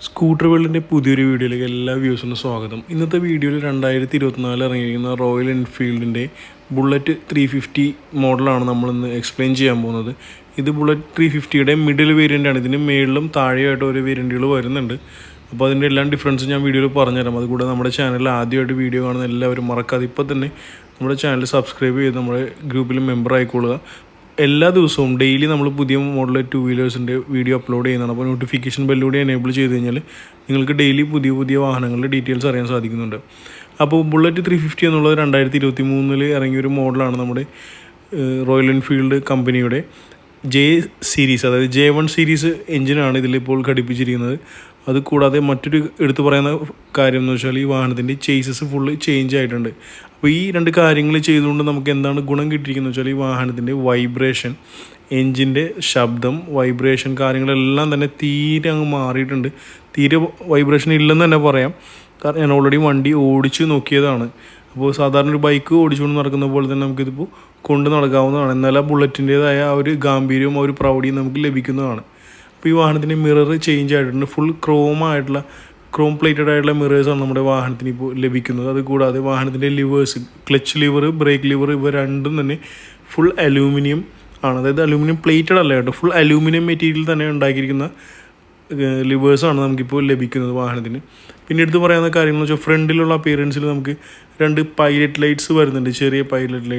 Scooter വേൾഡിൻ്റെ പുതിയൊരു വീഡിയോയിലേക്ക് എല്ലാ വ്യൂസിനും സ്വാഗതം. ഇന്നത്തെ വീഡിയോയിൽ 2024 ഇറങ്ങിയിരിക്കുന്ന റോയൽ എൻഫീൽഡിൻ്റെ ബുള്ളറ്റ് 350 മോഡലാണ് നമ്മളിന്ന് എക്സ്പ്ലെയിൻ ചെയ്യാൻ പോകുന്നത്. ഇത് ബുള്ളറ്റ് 350യുടെ മിഡിൽ വേരിയൻ്റാണ്. ഇതിന് മേളിലും താഴെയായിട്ട് ഓരോ വേരിയൻറ്റുകൾ വരുന്നുണ്ട്. അപ്പോൾ അതിൻ്റെ എല്ലാം ഡിഫറൻസ് ഞാൻ വീഡിയോയിൽ പറഞ്ഞുതരാം. അതുകൂടെ നമ്മുടെ ചാനലിൽ ആദ്യമായിട്ട് വീഡിയോ കാണുന്ന എല്ലാവരും മറക്കാതെ ഇപ്പോൾ തന്നെ നമ്മുടെ ചാനൽ സബ്സ്ക്രൈബ് ചെയ്ത് നമ്മുടെ ഗ്രൂപ്പിൽ മെമ്പർ ആയിക്കൊള്ളുക. എല്ലാ ദിവസവും ഡെയിലി നമ്മൾ പുതിയ മോഡൽ 2 വീലേഴ്സിൻ്റെ വീഡിയോ അപ്ലോഡ് ചെയ്യുന്നതാണ്. അപ്പോൾ നോട്ടിഫിക്കേഷൻ ബെല്ലൂടെ എനേബിൾ ചെയ്ത് കഴിഞ്ഞാൽ നിങ്ങൾക്ക് ഡെയിലി പുതിയ പുതിയ വാഹനങ്ങളുടെ ഡീറ്റെയിൽസ് അറിയാൻ സാധിക്കുന്നുണ്ട്. അപ്പോൾ ബുള്ളറ്റ് 350 എന്നുള്ളത് 2023 ഇറങ്ങിയൊരു മോഡലാണ്. നമ്മുടെ റോയൽ എൻഫീൽഡ് കമ്പനിയുടെ സീരീസ്, അതായത് J1 സീരീസ് എഞ്ചിനാണ് ഇതിലിപ്പോൾ ഘടിപ്പിച്ചിരിക്കുന്നത്. അതുകൂടാതെ മറ്റൊരു എടുത്തു പറയുന്ന കാര്യം എന്ന് വെച്ചാൽ ഈ വാഹനത്തിൻ്റെ ചേസസ് ഫുള്ള് ചേഞ്ച് ആയിട്ടുണ്ട്. അപ്പോൾ ഈ രണ്ട് കാര്യങ്ങൾ ചെയ്തുകൊണ്ട് നമുക്ക് എന്താണ് ഗുണം കിട്ടിയിരിക്കുന്നത് വെച്ചാൽ ഈ വാഹനത്തിൻ്റെ വൈബ്രേഷൻ, എൻജിൻ്റെ ശബ്ദം, വൈബ്രേഷൻ കാര്യങ്ങളെല്ലാം തന്നെ തീരെ അങ്ങ് മാറിയിട്ടുണ്ട്. തീരെ വൈബ്രേഷൻ ഇല്ലെന്ന് തന്നെ പറയാം. കാരണം ഞാൻ ഓൾറെഡി വണ്ടി ഓടിച്ച് നോക്കിയതാണ്. അപ്പോൾ സാധാരണ ഒരു ബൈക്ക് ഓടിച്ചുകൊണ്ട് നടക്കുന്ന പോലെ തന്നെ നമുക്കിതിപ്പോൾ കൊണ്ട് നടക്കാവുന്നതാണ്. എന്നാൽ ആ ബുള്ളറ്റിൻ്റേതായ ആ ഒരു ഗാംഭീര്യവും ആ ഒരു പ്രൗഢിയും നമുക്ക് ലഭിക്കുന്നതാണ്. അപ്പോൾ ഈ വാഹനത്തിൻ്റെ മിറർ ചേഞ്ച് ആയിട്ടുണ്ട്. ഫുൾ ക്രോം പ്ലേറ്റഡ് ആയിട്ടുള്ള മിറേഴ്സാണ് നമ്മുടെ വാഹനത്തിന് ഇപ്പോൾ ലഭിക്കുന്നത്. അതുകൂടാതെ വാഹനത്തിൻ്റെ levers, clutch liver, break liver, ഇവ രണ്ടും തന്നെ ഫുൾ അലൂമിനിയം ആണ്. അതായത് അലൂമിനിയം പ്ലേറ്റഡ് അല്ല കേട്ടോ, ഫുൾ അലൂമിനിയം മെറ്റീരിയൽ തന്നെ ഉണ്ടാക്കിയിരിക്കുന്ന ലിവേഴ്സാണ് നമുക്കിപ്പോൾ ലഭിക്കുന്നത് വാഹനത്തിന്. പിന്നെ എടുത്ത് പറയാവുന്ന കാര്യങ്ങൾ വെച്ചാൽ ഫ്രണ്ടിലുള്ള അപ്പിയറൻസിൽ നമുക്ക് 2 പൈലറ്റ് ലൈറ്റ്സ് വരുന്നുണ്ട്, ചെറിയ പൈലറ്റ്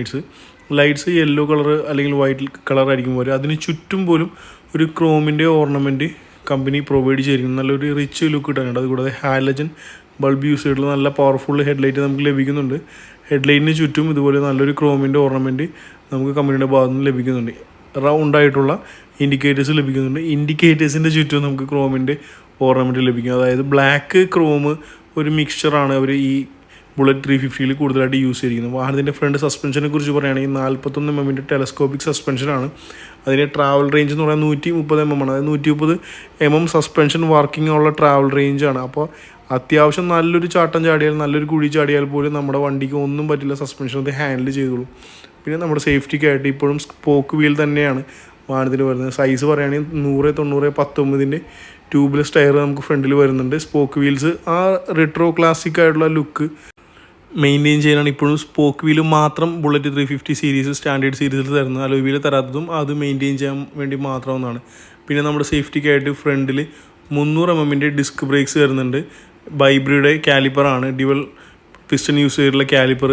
ലൈറ്റ്സ് യെല്ലോ കളർ അല്ലെങ്കിൽ വൈറ്റ് കളർ ആയിരിക്കും പോലെ. അതിന് ചുറ്റും പോലും ഒരു ക്രോമിൻ്റെ ഓർണമെൻറ്റ് കമ്പനി പ്രൊവൈഡ് ചെയ്തിരിക്കുന്നു. നല്ലൊരു റിച്ച് ലുക്ക് കിട്ടാനുണ്ട്. അതുകൂടാതെ ഹാലജൻ ബൾബ് യൂസ് ചെയ്തിട്ടുള്ള നല്ല പവർഫുൾ ഹെഡ്ലൈറ്റ് നമുക്ക് ലഭിക്കുന്നുണ്ട്. ഹെഡ്ലൈറ്റിന് ചുറ്റും ഇതുപോലെ നല്ലൊരു ക്രോമിൻ്റെ ഓർണമെൻറ്റ് നമുക്ക് കമ്പനിയുടെ ഭാഗത്ത് നിന്ന് ലഭിക്കുന്നുണ്ട്. റൗണ്ടായിട്ടുള്ള ഇൻഡിക്കേറ്റേഴ്സ് ലഭിക്കുന്നുണ്ട്. ഇൻഡിക്കേറ്റേഴ്സിൻ്റെ ചുറ്റും നമുക്ക് ക്രോമിൻ്റെ ഓർണമെൻറ്റ് ലഭിക്കും. അതായത് ബ്ലാക്ക് ക്രോം ഒരു മിക്സ്ചറാണ് അവർ ഈ ബുള്ളറ്റ് 350 കൂടുതലായിട്ട് യൂസ് ചെയ്തിരിക്കുന്നത്. വാഹനത്തിൻ്റെ ഫ്രണ്ട് സസ്പെൻഷനെ കുറിച്ച് പറയുകയാണെങ്കിൽ 41 mm ടെലസ്കോപ്പിക് സസ്പെൻഷനാണ്. അതിൻ്റെ ട്രാവൽ റേഞ്ച് എന്ന് പറയുന്നത് 130 mm ആണ്. അതായത് 130 mm സസ്പെൻഷൻ വർക്കിംഗ് ഉള്ള ട്രാവൽ റേഞ്ചാണ്. അപ്പോൾ അത്യാവശ്യം നല്ലൊരു ചാട്ടം ചാടിയാൽ, നല്ലൊരു കുഴി ചാടിയാൽ പോലും നമ്മുടെ വണ്ടിക്ക് ഒന്നും പറ്റില്ല, സസ്പെൻഷൻ അത് ഹാൻഡിൽ ചെയ്തോളും. പിന്നെ നമ്മുടെ സേഫ്റ്റിക്കായിട്ട് ഇപ്പോഴും സ്പോക്ക് വീൽ തന്നെയാണ് വാഹനത്തിൽ വരുന്നത്. സൈസ് പറയുകയാണെങ്കിൽ 100/19 ട്യൂബ്ലെസ് ടയർ നമുക്ക് ഫ്രണ്ടിൽ വരുന്നുണ്ട്. സ്പോക്ക് വീൽസ് ആ റിട്രോ ക്ലാസിക് ആയിട്ടുള്ള ലുക്ക് മെയിൻറ്റെയിൻ ചെയ്യാനാണ് ഇപ്പോഴും സ്പോക്ക് വീല് മാത്രം ബുള്ളറ്റ് 350 സീരീസ് സ്റ്റാൻഡേർഡ് സീരീസിൽ തരുന്നത്. അലോയ് വീല് തരാത്തതും അത് മെയിൻറ്റെയിൻ ചെയ്യാൻ വേണ്ടി മാത്രമെന്നാണ്. പിന്നെ നമ്മുടെ സേഫ്റ്റിക്കായിട്ട് ഫ്രണ്ടിൽ 300 mm ഡിസ്ക് ബ്രേക്സ് വരുന്നുണ്ട്. ബൈബ്രിയുടെ കാലിപ്പറാണ്, ഡ്യുവൽ പിസ്റ്റൺ യൂസ് ചെയ്തിട്ടുള്ള കാലിപ്പർ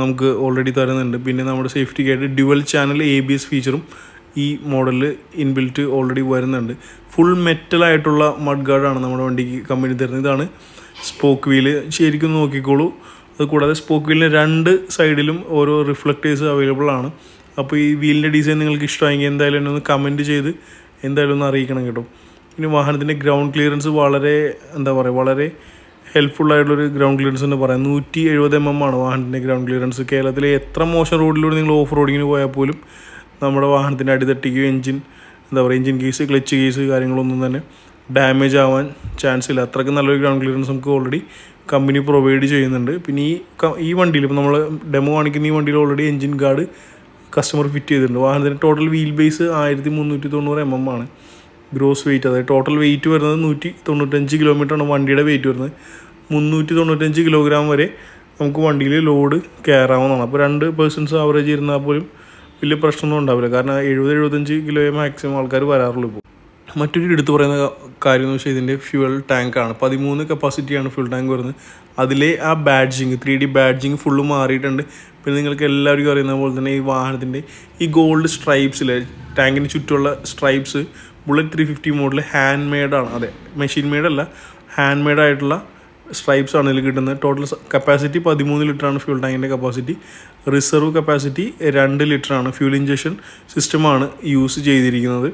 നമുക്ക് ഓൾറെഡി തരുന്നുണ്ട്. പിന്നെ നമ്മുടെ സേഫ്റ്റിക്കായിട്ട് ഡ്യുവൽ ചാനൽ ABS ഫീച്ചറും ഈ മോഡലിൽ ഇൻബിൽറ്റ് ഓൾറെഡി വരുന്നുണ്ട്. ഫുൾ മെറ്റലായിട്ടുള്ള മഡ് ഗാർഡാണ് നമ്മുടെ വണ്ടിക്ക് കമ്പനി തരുന്നത്. ഇതാണ് സ്പോക്ക് വീല്, ശരിക്കും നോക്കിക്കോളൂ. അതുകൂടാതെ സ്പോക്ക് വീലിന് 2 സൈഡിലും ഓരോ റിഫ്ലക്റ്റേഴ്സ് അവൈലബിൾ ആണ്. അപ്പോൾ ഈ വീലിൻ്റെ ഡിസൈൻ നിങ്ങൾക്ക് ഇഷ്ടമായെങ്കിൽ എന്തായാലും എന്നെ ഒന്ന് കമൻറ്റ് ചെയ്ത് എന്തായാലും ഒന്ന് അറിയിക്കണം കേട്ടോ. പിന്നെ വാഹനത്തിൻ്റെ ഗ്രൗണ്ട് ക്ലിയറൻസ് വളരെ ഹെൽപ്ഫുള്ളായിട്ടുള്ളൊരു ഗ്രൗണ്ട് ക്ലിയറൻസ് എന്ന് പറയാം. 170 mm ആണ് വാഹനത്തിൻ്റെ ഗ്രൗണ്ട് ക്ലിയറൻസ്. കേരളത്തിലെ എത്ര മോശം റോഡിലൂടെ നിങ്ങൾ ഓഫ് റോഡിങ്ങിന് പോയാൽ പോലും നമ്മുടെ വാഹനത്തിൻ്റെ അടിത്തട്ടിക്കുകയോ എഞ്ചിൻ കേസ്, ക്ലച്ച് കേസ് കാര്യങ്ങളൊന്നും തന്നെ ഡാമേജ് ആവാൻ ചാൻസ് ഇല്ല. അത്രയ്ക്ക് നല്ലൊരു ഗ്രൗണ്ട് ക്ലിയറൻസ് നമുക്ക് ഓൾറെഡി കമ്പനി പ്രൊവൈഡ് ചെയ്യുന്നുണ്ട്. പിന്നെ ഈ വണ്ടിയിൽ ഇപ്പോൾ നമ്മൾ ഡെമോ കാണിക്കുന്ന ഈ വണ്ടിയിൽ already engine guard customer fit ചെയ്തിട്ടുണ്ട്. വാഹനത്തിൻ്റെ ടോട്ടൽ വീൽ ബേസ് 1390 mm ആണ് ഗ്രോസ് വെയിറ്റ്. അതായത് ടോട്ടൽ വെയിറ്റ് വരുന്നത് 195 kg ആണ് വണ്ടിയുടെ വെയിറ്റ് വരുന്നത്. 395 kg വരെ നമുക്ക് വണ്ടിയിൽ ലോഡ് കയറാവുന്നതാണ്. അപ്പോൾ 2 persons ആവറേജ് ഇരുന്നാൽ പോലും വലിയ പ്രശ്നമൊന്നും ഉണ്ടാവില്ല. കാരണം 70-75 kg മാക്സിമം ആൾക്കാർ വരാറുള്ളൂ ഇപ്പോൾ. മറ്റൊരു എടുത്തു പറയുന്ന കാര്യം എന്ന് വെച്ചാൽ ഇതിൻ്റെ ഫ്യൂവൽ ടാങ്കാണ്. 13 കപ്പാസിറ്റിയാണ് ഫ്യൂൽ ടാങ്ക് വരുന്നത്. അതിലെ ആ ബാഡ്ജിങ് 3D ബാഡ്ജിങ് ഫുള്ള് മാറിയിട്ടുണ്ട്. പിന്നെ നിങ്ങൾക്ക് എല്ലാവർക്കും അറിയുന്ന പോലെ തന്നെ ഈ വാഹനത്തിൻ്റെ ഈ ഗോൾഡ് സ്ട്രൈപ്സിലെ ടാങ്കിന് ചുറ്റുമുള്ള സ്ട്രൈപ്സ് ബുള്ളറ്റ് 350 മോഡൽ ഹാൻഡ് മെയ്ഡാണ്. അതെ, മെഷീൻ മെയ്ഡല്ല, ഹാൻഡ് മെയ്ഡായിട്ടുള്ള സ്ട്രൈപ്സ് ആണ് ഇതിൽ കിട്ടുന്നത്. ടോട്ടൽ കപ്പാസിറ്റി 13 ലിറ്ററാണ് ഫ്യൂൽ ടാങ്കിൻ്റെ കപ്പാസിറ്റി. റിസർവ് കപ്പാസിറ്റി 2 ലിറ്ററാണ്. ഫ്യൂൽ ഇഞ്ചക്ഷൻ സിസ്റ്റമാണ് യൂസ് ചെയ്തിരിക്കുന്നത്.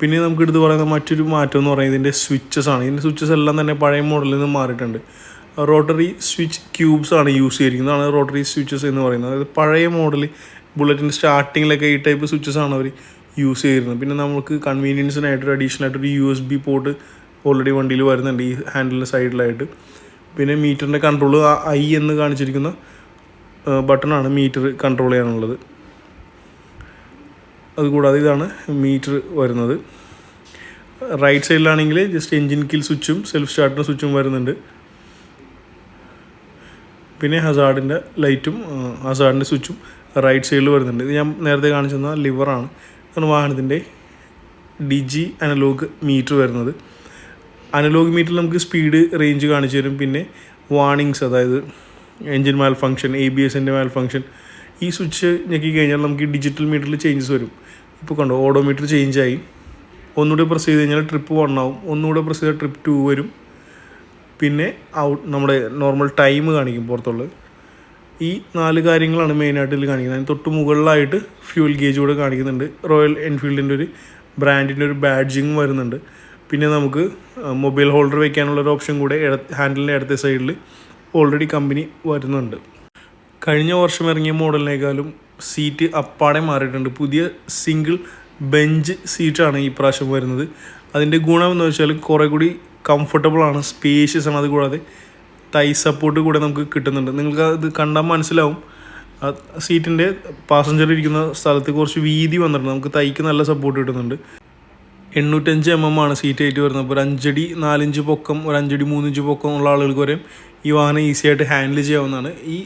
പിന്നെ നമുക്ക് എടുത്ത് പറയുന്ന മറ്റൊരു മാറ്റം എന്ന് പറയുന്നത് ഇതിൻ്റെ സ്വിച്ചസ് ആണ്. ഇതിൻ്റെ സ്വിച്ചസ് എല്ലാം തന്നെ പഴയ മോഡലിൽ നിന്ന് മാറിയിട്ടുണ്ട്. റോട്ടറി സ്വിച്ച് ക്യൂബ്സ് ആണ് യൂസ് ചെയ്തിരിക്കുന്നതാണ് റോട്ടറി സ്വിച്ചസ് എന്ന് പറയുന്നത്. അതായത് പഴയ മോഡൽ ബുള്ളറ്റിൻ്റെ സ്റ്റാർട്ടിങ്ങിലൊക്കെ ഈ ടൈപ്പ് സ്വിച്ചസ് ആണ് അവർ യൂസ് ചെയ്തിരുന്നത്. പിന്നെ നമുക്ക് കൺവീനിയൻസിനായിട്ടൊരു അഡീഷണൽ ആയിട്ടൊരു USB പോർട്ട് ഓൾറെഡി വണ്ടിയിൽ വരുന്നുണ്ട് ഈ ഹാൻഡിലിൻ്റെ സൈഡിലായിട്ട്. പിന്നെ മീറ്ററിൻ്റെ കൺട്രോൾ I എന്ന് കാണിച്ചിരിക്കുന്ന ബട്ടണാണ് മീറ്റർ കൺട്രോൾ ചെയ്യാനുള്ളത്. അതുകൂടാതെ ഇതാണ് മീറ്റർ വരുന്നത്. റൈറ്റ് സൈഡിലാണെങ്കിൽ ജസ്റ്റ് എൻജിൻ കിൽ സ്വിച്ചും സെൽഫ് സ്റ്റാർട്ടിൻ്റെ സ്വിച്ചും വരുന്നുണ്ട്. പിന്നെ ഹസാർഡിൻ്റെ ലൈറ്റും ഹസാർഡിൻ്റെ സ്വിച്ചും റൈറ്റ് സൈഡിൽ വരുന്നുണ്ട്. ഇത് ഞാൻ നേരത്തെ കാണിച്ചു തന്ന ലിവറാണ്. ഇതാണ് വാഹനത്തിൻ്റെ DG അനലോഗ് മീറ്റർ വരുന്നത്. അനലോഗ് മീറ്ററിൽ നമുക്ക് സ്പീഡ് റേഞ്ച് കാണിച്ചു തരും. പിന്നെ വാർണിങ്സ്, അതായത് എൻജിൻ മാൽ ഫങ്ഷൻ, ABSൻ്റെ മാൽ ഫങ്ഷൻ. ഈ സ്വിച്ച് ഞെക്കി കഴിഞ്ഞാൽ നമുക്ക് ഡിജിറ്റൽ മീറ്ററിൽ ചേഞ്ചസ് വരും. ഇപ്പോൾ കണ്ടോ, ഓഡോമീറ്റർ ചേഞ്ചായി. ഒന്നുകൂടെ പ്രസ് ചെയ്ത് കഴിഞ്ഞാൽ ട്രിപ്പ് 1 ആവും, ഒന്നുകൂടെ പ്രസ് ചെയ്താൽ ട്രിപ്പ് 2 വരും. പിന്നെ നമ്മുടെ നോർമൽ ടൈം കാണിക്കും പുറത്തുള്ളത്. ഈ 4 കാര്യങ്ങളാണ് മെയിനായിട്ട് ഇതിൽ കാണിക്കുന്നത്. അതിന് തൊട്ട് മുകളിലായിട്ട് ഫ്യൂൽ ഗേജ് കൂടെ കാണിക്കുന്നുണ്ട്. റോയൽ എൻഫീൽഡിൻ്റെ ഒരു ബ്രാൻഡിൻ്റെ ഒരു ബാഡ്ജിങ് വരുന്നുണ്ട്. പിന്നെ നമുക്ക് മൊബൈൽ ഹോൾഡർ വയ്ക്കാനുള്ളൊരു ഓപ്ഷൻ കൂടെ ഹാൻഡിലിൻ്റെ അടുത്ത സൈഡിൽ ഓൾറെഡി കമ്പനി വരുന്നുണ്ട്. കഴിഞ്ഞ വർഷം ഇറങ്ങിയ മോഡലിനേക്കാളും സീറ്റ് അപ്പാടെ മാറിയിട്ടുണ്ട്. പുതിയ സിംഗിൾ ബെഞ്ച് സീറ്റാണ് ഈ പ്രാവശ്യം വരുന്നത്. അതിൻ്റെ ഗുണമെന്ന് വെച്ചാൽ കുറേ കൂടി കംഫർട്ടബിളാണ്, സ്പേഷ്യസ് ആണ്. അതുകൂടാതെ തൈ സപ്പോർട്ട് കൂടെ നമുക്ക് കിട്ടുന്നുണ്ട്. നിങ്ങൾക്ക് അത് കണ്ടാൽ മനസ്സിലാവും. സീറ്റിൻ്റെ പാസഞ്ചർ ഇരിക്കുന്ന സ്ഥലത്ത് കുറച്ച് വീതി വന്നിട്ടുണ്ട്. നമുക്ക് തൈക്ക് നല്ല സപ്പോർട്ട് കിട്ടുന്നുണ്ട്. 805 mm ആണ് സീറ്റ് ആയിട്ട് വരുന്നത്. അപ്പോൾ ഒരു 5 അടി 4 ഇഞ്ച് പൊക്കം, ഒരു 5 അടി 3 ഇഞ്ച് പൊക്കം ഉള്ള ആളുകൾക്ക് വരെയും ഈ വാഹനം ഈസി ആയിട്ട് ഹാൻഡിൽ ചെയ്യാവുന്നതാണ്. ഈ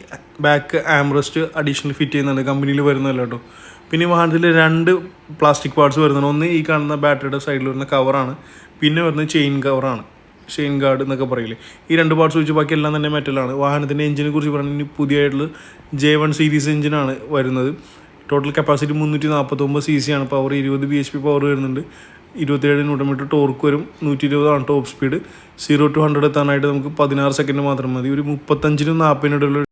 ബാക്ക് ആംബ്രസ്റ്റ് അഡീഷണൽ ഫിറ്റ് ചെയ്യുന്നുണ്ട്, കമ്പനിയിൽ വരുന്നതല്ല കേട്ടോ. പിന്നെ ഈ വാഹനത്തിൽ 2 പ്ലാസ്റ്റിക് പാർട്സ് വരുന്നുണ്ട്. ഒന്ന് ഈ കാണുന്ന ബാറ്ററിയുടെ സൈഡിൽ വരുന്ന കവറാണ്. പിന്നെ വരുന്നത് ചെയിൻ കവറാണ്, ചെയിൻ ഗാർഡ് എന്നൊക്കെ പറയില്ലേ. ഈ 2 പാർട്സ് വെച്ച് ബാക്കി എല്ലാം തന്നെ മെറ്റലാണ്. വാഹനത്തിൻ്റെ എഞ്ചിനെ കുറിച്ച് പറഞ്ഞാൽ പുതിയതായിട്ടുള്ള J1 സീരീസ് എഞ്ചിനാണ് വരുന്നത്. ടോട്ടൽ കപ്പാസിറ്റി 349 cc ആണ്. പവർ 20 bhp പവർ വരുന്നുണ്ട്. 27 Nm ടോർക്ക് വരും. 120 ടോപ്പ് സ്പീഡ്. 0 to 100 എത്താനായിട്ട് നമുക്ക് 16 സെക്കൻഡ് മാത്രം മതി. ഒരു 35 - 40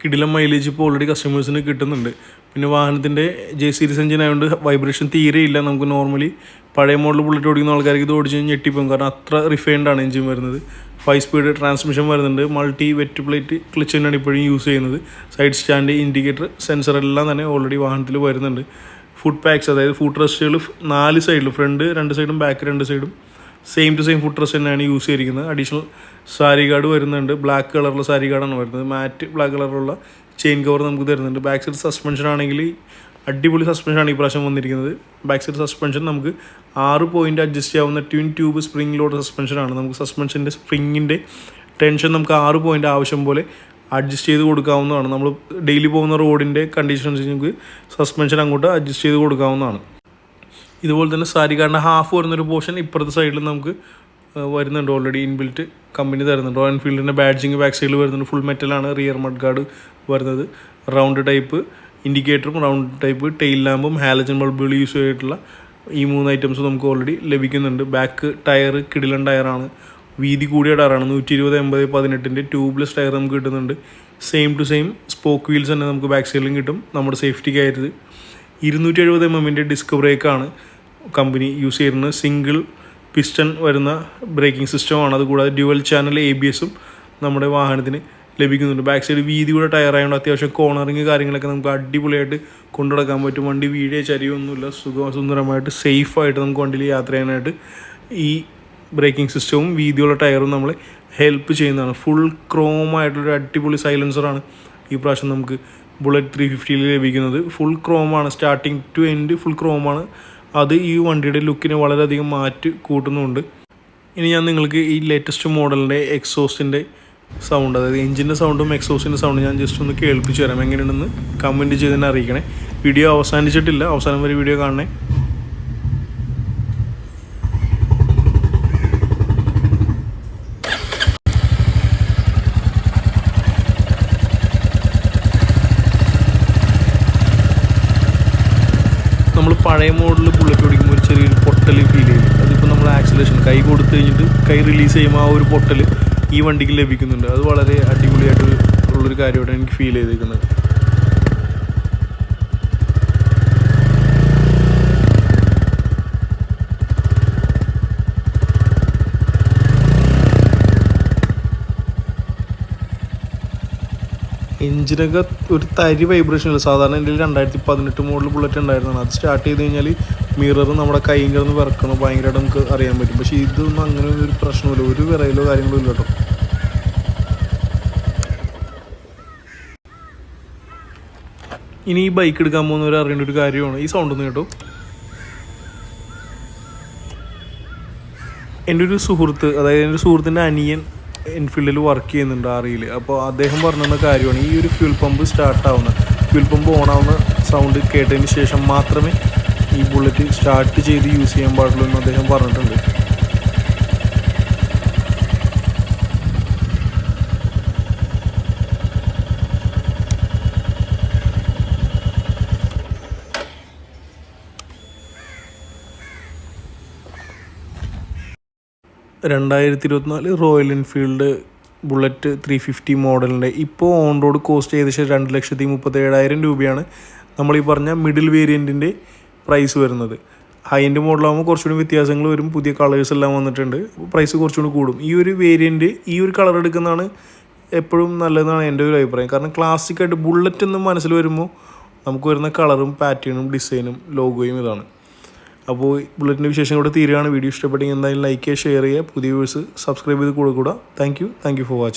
കിടിലം മൈലേജ് ഇപ്പോൾ ഓൾറെഡി കസ്റ്റമേഴ്സിന് കിട്ടുന്നുണ്ട്. പിന്നെ വാഹനത്തിൻ്റെ J സീരീസ് എഞ്ചിൻ ആയതുകൊണ്ട് വൈബ്രേഷൻ തീരെ ഇല്ല. നമുക്ക് നോർമലി പഴയ മോഡൽ ബുള്ളറ്റ് ഓടിക്കുന്ന ആൾക്കാർക്ക് ഇത് ഓടിച്ച് ഞെട്ടിപ്പോകും, കാരണം അത്ര റിഫൈൻഡ് ആണ് എഞ്ചിൻ വരുന്നത്. 5 സ്പീഡ് ട്രാൻസ്മിഷൻ വരുന്നുണ്ട്. മൾട്ടി വെറ്റ് പ്ലേറ്റ് ക്ലച്ച് തന്നെയാണ് ഇപ്പോഴും യൂസ് ചെയ്യുന്നത്. സൈഡ് സ്റ്റാൻഡ്, ഇൻഡിക്കേറ്റർ, സെൻസർ എല്ലാം തന്നെ ഓൾറെഡി വാഹനത്തിൽ വരുന്നുണ്ട്. ഫുഡ് പാക്സ്, അതായത് ഫുഡ് റെസ്റ്റുകൾ 4 സൈഡിലും, ഫ്രണ്ട് 2 സൈഡും ബാക്ക് 2 സൈഡും same to same food rest തന്നെയാണ് യൂസ് ചെയ്തിരിക്കുന്നത്. അഡീഷണൽ സാരി ഗാർഡ് വരുന്നുണ്ട്. ബ്ലാക്ക് കളറുള്ള സാരി ഗാർഡാണ് വരുന്നത്. മാറ്റ് ബ്ലാക്ക് കളറുള്ള ചെയിൻ കവർ നമുക്ക് തരുന്നുണ്ട്. ബാക്ക് സൈഡ് സസ്പെൻഷൻ ആണെങ്കിൽ അടിപൊളി സസ്പെൻഷനാണ് ഈ പ്രാവശ്യം വന്നിരിക്കുന്നത്. ബാക്ക് സൈഡ് സസ്പെൻഷൻ നമുക്ക് 6 പോയിൻ്റ് അഡ്ജസ്റ്റ് ചെയ്യാവുന്ന ട്വിൻ ട്യൂബ് സ്പ്രിംഗ് ലോഡ് സസ്പെൻഷനാണ്. നമുക്ക് സസ്പെൻഷൻ്റെ സ്പ്രിങ്ങിൻ്റെ ടെൻഷൻ നമുക്ക് 6 പോയിൻ്റ് ആവശ്യം പോലെ അഡ്ജസ്റ്റ് ചെയ്ത് കൊടുക്കാവുന്നതാണ്. നമ്മൾ ഡെയിലി പോകുന്ന റോഡിൻ്റെ കണ്ടീഷൻ അനുസരിച്ച് നമുക്ക് സസ്പെൻഷൻ അങ്ങോട്ട് അഡ്ജസ്റ്റ് ചെയ്ത് കൊടുക്കാവുന്നതാണ്. ഇതുപോലെ തന്നെ സാരി കാർഡിൻ്റെ ഹാഫ് വരുന്നൊരു പോർഷൻ ഇപ്പുറത്തെ സൈഡിൽ നമുക്ക് വരുന്നുണ്ട്. ഓൾറെഡി ഇൻബിൽറ്റ് കമ്പനി തരുന്നുണ്ട്. റോയൽ എൻഫീൽഡിൻ്റെ ബാഡ്ജിങ് ബാക്ക് സൈഡിൽ വരുന്നുണ്ട്. ഫുൾ മെറ്റലാണ്. റിയർ മഡ് ഗാർഡ് വരുന്നത്. റൗണ്ട് ടൈപ്പ് ഇൻഡിക്കേറ്ററും റൗണ്ട് ടൈപ്പ് ടെയിൽ ലാമ്പും ഹാലജൻ ബൾബുകൾ യൂസ് ചെയ്തിട്ടുള്ള ഈ 3 ഐറ്റംസ് നമുക്ക് ഓൾറെഡി ലഭിക്കുന്നുണ്ട്. ബാക്ക് ടയർ കിടിലൻ ടയറാണ്. വീതി കൂടിയ ടയറാണ്. 120/80/18 ട്യൂബ്ലെസ് ടയർ നമുക്ക് കിട്ടുന്നുണ്ട്. Same to same spoke wheels തന്നെ നമുക്ക് ബാക്ക് സൈഡിലും കിട്ടും, നമ്മുടെ സേഫ്റ്റിക്കായിട്ട്. 270 mm ഡിസ്ക് ബ്രേക്കാണ് കമ്പനി യൂസ് ചെയ്യുന്നത്. സിംഗിൾ പിസ്റ്റൺ വരുന്ന ബ്രേക്കിംഗ് സിസ്റ്റമാണ്. അതുകൂടാതെ ഡ്യുവൽ ചാനൽ ABSഉം നമ്മുടെ വാഹനത്തിന് ലഭിക്കുന്നുണ്ട്. ബാക്ക് സൈഡ് വീതി കൂടെ ടയറായതുകൊണ്ട് അത്യാവശ്യം കോർണറിങ് കാര്യങ്ങളൊക്കെ നമുക്ക് അടിപൊളിയായിട്ട് കൊണ്ടുനടക്കാൻ പറ്റും. വണ്ടി വീഴേ ചരിവൊന്നുമില്ല. സുന്ദരമായിട്ട് സേഫായിട്ട് നമുക്ക് വണ്ടിയിൽ യാത്ര ചെയ്യാനായിട്ട് ഈ ബ്രേക്കിംഗ് സിസ്റ്റവും വീതിയുള്ള ടയറും നമ്മളെ ഹെൽപ്പ് ചെയ്യുന്നതാണ്. ഫുൾ ക്രോമായിട്ടുള്ളൊരു അടിപൊളി സൈലൻസറാണ് ഈ പ്രാവശ്യം നമുക്ക് ബുള്ളറ്റ് 350 ലഭിക്കുന്നത്. ഫുൾ ക്രോമാണ്, സ്റ്റാർട്ടിങ് ടു എൻഡ് ഫുൾ ക്രോമാണ്. അത് ഈ വണ്ടിയുടെ ലുക്കിനെ വളരെയധികം മാറ്റി കൂട്ടുന്നുണ്ട്. ഇനി ഞാൻ നിങ്ങൾക്ക് ഈ ലേറ്റസ്റ്റ് മോഡലിൻ്റെ എക്സോസിൻ്റെ സൗണ്ട്, അതായത് എഞ്ചിൻ്റെ സൗണ്ടും എക്സോസിൻ്റെ സൗണ്ടും ഞാൻ ജസ്റ്റ് ഒന്ന് കേൾപ്പിച്ച് തരാം. എങ്ങനെയുണ്ടെന്ന് കമൻറ്റ് ചെയ്ത് തന്നെ അറിയിക്കണേ. വീഡിയോ അവസാനിച്ചിട്ടില്ല, അവസാനം വരെ വീഡിയോ കാണണേ. നമ്മൾ പഴയ മോഡൽ ബുള്ളറ്റ് ഓടിക്കുമ്പോൾ ഒരു ചെറിയൊരു പൊട്ടൽ ഫീൽ ചെയ്യും. അതിപ്പോൾ നമ്മൾ ആക്സിലേഷൻ കൈ കൊടുത്തു കഴിഞ്ഞിട്ട് കൈ റിലീസ് ചെയ്യുമ്പോൾ ആ ഒരു പൊട്ടൽ ഈ വണ്ടിക്ക് ലഭിക്കുന്നുണ്ട്. അത് വളരെ അടിപൊളിയായിട്ട് ഉള്ളൊരു കാര്യമായിട്ടാണ് എനിക്ക് ഫീൽ ചെയ്തിരിക്കുന്നത്. എഞ്ചിനൊക്കെ ഒരു തരി വൈബ്രേഷൻ ഇല്ല. സാധാരണ എൻ്റെ 2018 മോഡൽ ബുള്ളറ്റ് ഉണ്ടായിരുന്നതാണ്. അത് സ്റ്റാർട്ട് ചെയ്ത് കഴിഞ്ഞാൽ മിറർ നമ്മുടെ കൈയും കിടന്ന് വിറക്കണം, ഭയങ്കരമായിട്ട് നമുക്ക് അറിയാൻ പറ്റും. പക്ഷേ ഇതൊന്നും അങ്ങനെ ഒരു പ്രശ്നമില്ല, ഒരു വിറയിലോ കാര്യങ്ങളോ ഇല്ല കേട്ടോ. ഇനി ഈ ബൈക്ക് എടുക്കാൻ പോകുന്നവർ അറിയേണ്ട ഒരു കാര്യമാണ് ഈ സൗണ്ട് ഒന്ന് കേട്ടോ. എൻ്റെ ഒരു സുഹൃത്ത്, അതായത് എൻ്റെ സുഹൃത്തിൻ്റെ അനിയൻ എൻഫീൽഡിൽ വർക്ക് ചെയ്യുന്നുണ്ട് ആറിയിൽ. അപ്പോൾ അദ്ദേഹം പറഞ്ഞ കാര്യമാണ് ഈ ഒരു ഫ്യൂൽ പമ്പ് ഫ്യൂൽ പമ്പ് ഓണാവുന്ന സൗണ്ട് കേട്ടതിന് ശേഷം മാത്രമേ ഈ ബുള്ളറ്റ് സ്റ്റാർട്ട് ചെയ്ത് യൂസ് ചെയ്യാൻ പാടുള്ളൂ എന്ന് അദ്ദേഹം പറഞ്ഞിട്ടുണ്ട്. (2024) റോയൽ എൻഫീൽഡ് ബുള്ളറ്റ് 350 മോഡലിൻ്റെ ഇപ്പോൾ ഓൺ റോഡ് കോസ്റ്റ് ഏകദേശം 2,37,000 രൂപയാണ് നമ്മളീ പറഞ്ഞ മിഡിൽ വേരിയൻറ്റിൻ്റെ പ്രൈസ് വരുന്നത്. ഹൈ എൻഡ് മോഡലാകുമ്പോൾ കുറച്ചുകൂടി വ്യത്യാസങ്ങൾ വരും, പുതിയ കളേഴ്സ് എല്ലാം വന്നിട്ടുണ്ട്, പ്രൈസ് കുറച്ചുകൂടി കൂടും. ഈ ഒരു വേരിയൻറ്റ് ഈ ഒരു കളർ എടുക്കുന്നതാണ് എപ്പോഴും നല്ലതെന്നാണ് എൻ്റെ ഒരു അഭിപ്രായം. കാരണം ക്ലാസിക്കായിട്ട് ബുള്ളറ്റ് എന്ന് മനസ്സിൽ വരുമ്പോൾ നമുക്ക് വരുന്ന കളറും പാറ്റേണും ഡിസൈനും ലോഗോയും ഇതാണ്. അപ്പോൾ ബുള്ളറ്റിൻ്റെ വിശേഷം കൂടെ തീരുകയാണ്. വീഡിയോ ഇഷ്ടപ്പെട്ടെങ്കിൽ എന്തായാലും ലൈക്ക് ചെയ്യുക, ഷെയർ ചെയ്യുക, പുതിയ വ്യൂവേഴ്സ് സബ്സ്ക്രൈബ് ചെയ്ത് കൂടെ. Thank you for watching.